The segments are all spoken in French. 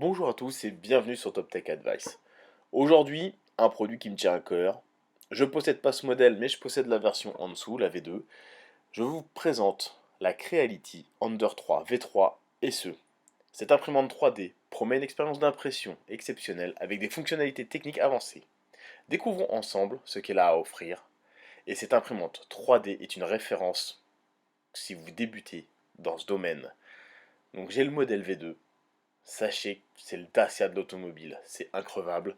Bonjour à tous et bienvenue sur Top Tech Advice. Aujourd'hui, un produit qui me tient à cœur. Je ne possède pas ce modèle, mais je possède la version en dessous, la V2. Je vous présente la Creality Ender 3 V3 SE. Cette imprimante 3D promet une expérience d'impression exceptionnelle avec des fonctionnalités techniques avancées. Découvrons ensemble ce qu'elle a à offrir. Et cette imprimante 3D est une référence si vous débutez dans ce domaine. Donc j'ai le modèle V2. Sachez que c'est le Dacia de l'automobile, c'est increvable,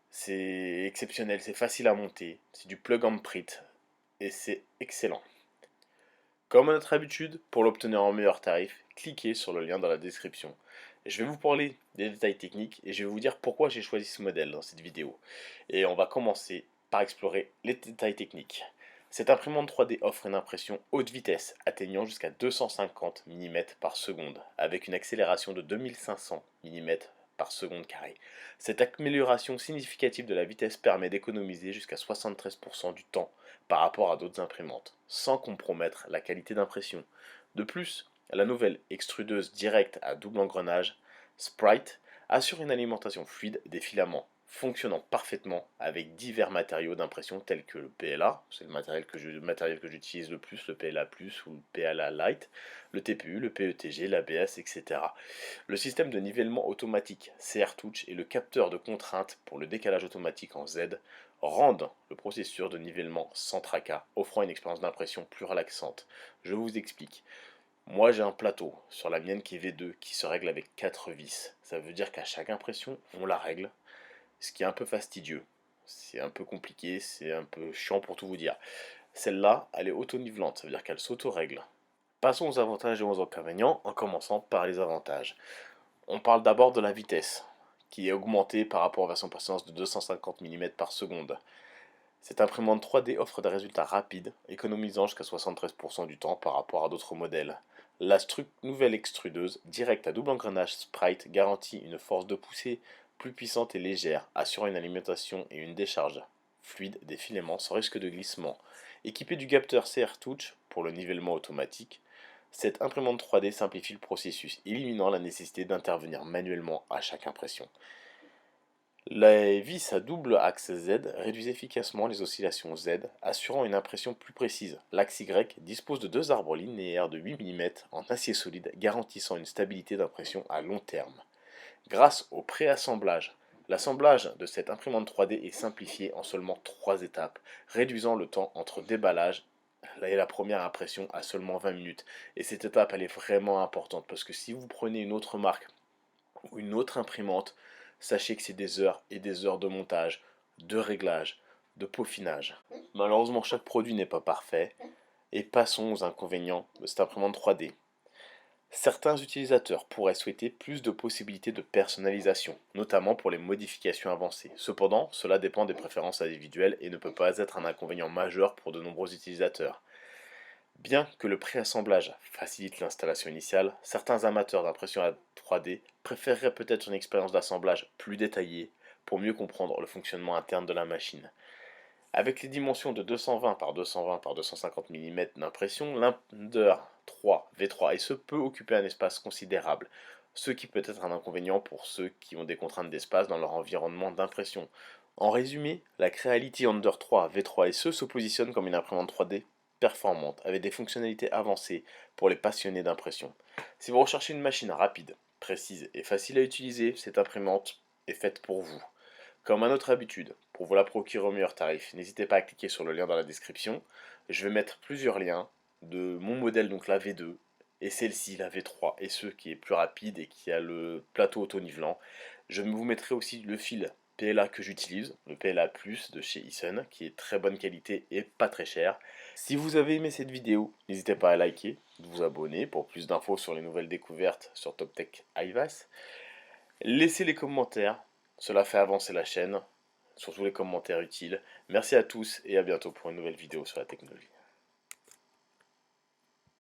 c'est exceptionnel, c'est facile à monter, c'est du plug and print et c'est excellent. Comme à notre habitude, pour l'obtenir en meilleur tarif, cliquez sur le lien dans la description. Je vais vous parler des détails techniques et je vais vous dire pourquoi j'ai choisi ce modèle dans cette vidéo. Et on va commencer par explorer les détails techniques. Cette imprimante 3D offre une impression haute vitesse atteignant jusqu'à 250 mm par seconde avec une accélération de 2500 mm par seconde carrée. Cette amélioration significative de la vitesse permet d'économiser jusqu'à 73% du temps par rapport à d'autres imprimantes, sans compromettre la qualité d'impression. De plus, la nouvelle extrudeuse directe à double engrenage, Sprite, assure une alimentation fluide des filaments, fonctionnant parfaitement avec divers matériaux d'impression tels que le PLA, c'est le matériel que j'utilise le plus, le PLA+, ou le PLA Lite, le TPU, le PETG, l'ABS, etc. Le système de nivellement automatique CR Touch et le capteur de contrainte pour le décalage automatique en Z rendent le processus de nivellement sans tracas, offrant une expérience d'impression plus relaxante. Je vous explique. Moi j'ai un plateau sur la mienne qui est V2 qui se règle avec 4 vis. Ça veut dire qu'à chaque impression, on la règle, ce qui est un peu fastidieux. C'est un peu compliqué, c'est un peu chiant pour tout vous dire. Celle-là, elle est auto-nivelante, ça veut dire qu'elle s'auto-règle. Passons aux avantages et aux inconvénients, en commençant par les avantages. On parle d'abord de la vitesse, qui est augmentée par rapport aux versions précédentes de 250 mm par seconde. Cette imprimante 3D offre des résultats rapides, économisant jusqu'à 73% du temps par rapport à d'autres modèles. La nouvelle extrudeuse, directe à double engrenage Sprite, garantit une force de poussée plus puissante et légère, assurant une alimentation et une décharge fluide des filaments sans risque de glissement. Équipée du capteur CR Touch pour le nivellement automatique, cette imprimante 3D simplifie le processus, éliminant la nécessité d'intervenir manuellement à chaque impression. Les vis à double axe Z réduisent efficacement les oscillations Z, assurant une impression plus précise. L'axe Y dispose de deux arbres linéaires de 8 mm en acier solide, garantissant une stabilité d'impression à long terme. Grâce au préassemblage, l'assemblage de cette imprimante 3D est simplifié en seulement 3 étapes, réduisant le temps entre déballage et la première impression à seulement 20 minutes. Et cette étape, elle est vraiment importante parce que si vous prenez une autre marque ou une autre imprimante, sachez que c'est des heures et des heures de montage, de réglage, de peaufinage. Malheureusement, chaque produit n'est pas parfait. Et passons aux inconvénients de cette imprimante 3D. Certains utilisateurs pourraient souhaiter plus de possibilités de personnalisation, notamment pour les modifications avancées. Cependant, cela dépend des préférences individuelles et ne peut pas être un inconvénient majeur pour de nombreux utilisateurs. Bien que le préassemblage facilite l'installation initiale, certains amateurs d'impression à 3D préféreraient peut-être une expérience d'assemblage plus détaillée pour mieux comprendre le fonctionnement interne de la machine. Avec les dimensions de 220 par 220 par 250 mm d'impression, l'Ender 3 V3 SE peut occuper un espace considérable, ce qui peut être un inconvénient pour ceux qui ont des contraintes d'espace dans leur environnement d'impression. En résumé, la Creality Ender 3 V3 SE se positionne comme une imprimante 3D performante, avec des fonctionnalités avancées pour les passionnés d'impression. Si vous recherchez une machine rapide, précise et facile à utiliser, cette imprimante est faite pour vous. Comme à notre habitude, pour vous la procurer au meilleur tarif, n'hésitez pas à cliquer sur le lien dans la description. Je vais mettre plusieurs liens de mon modèle, donc la V2, et celle-ci, la V3, et ce qui est plus rapide et qui a le plateau auto-nivelant. Je vous mettrai aussi le fil PLA que j'utilise, le PLA Plus de chez Eason, qui est très bonne qualité et pas très cher. Si vous avez aimé cette vidéo, n'hésitez pas à liker, de vous abonner pour plus d'infos sur les nouvelles découvertes sur Top Tech Advice. Laissez les commentaires, cela fait avancer la chaîne, surtout les commentaires utiles. Merci à tous et à bientôt pour une nouvelle vidéo sur la technologie.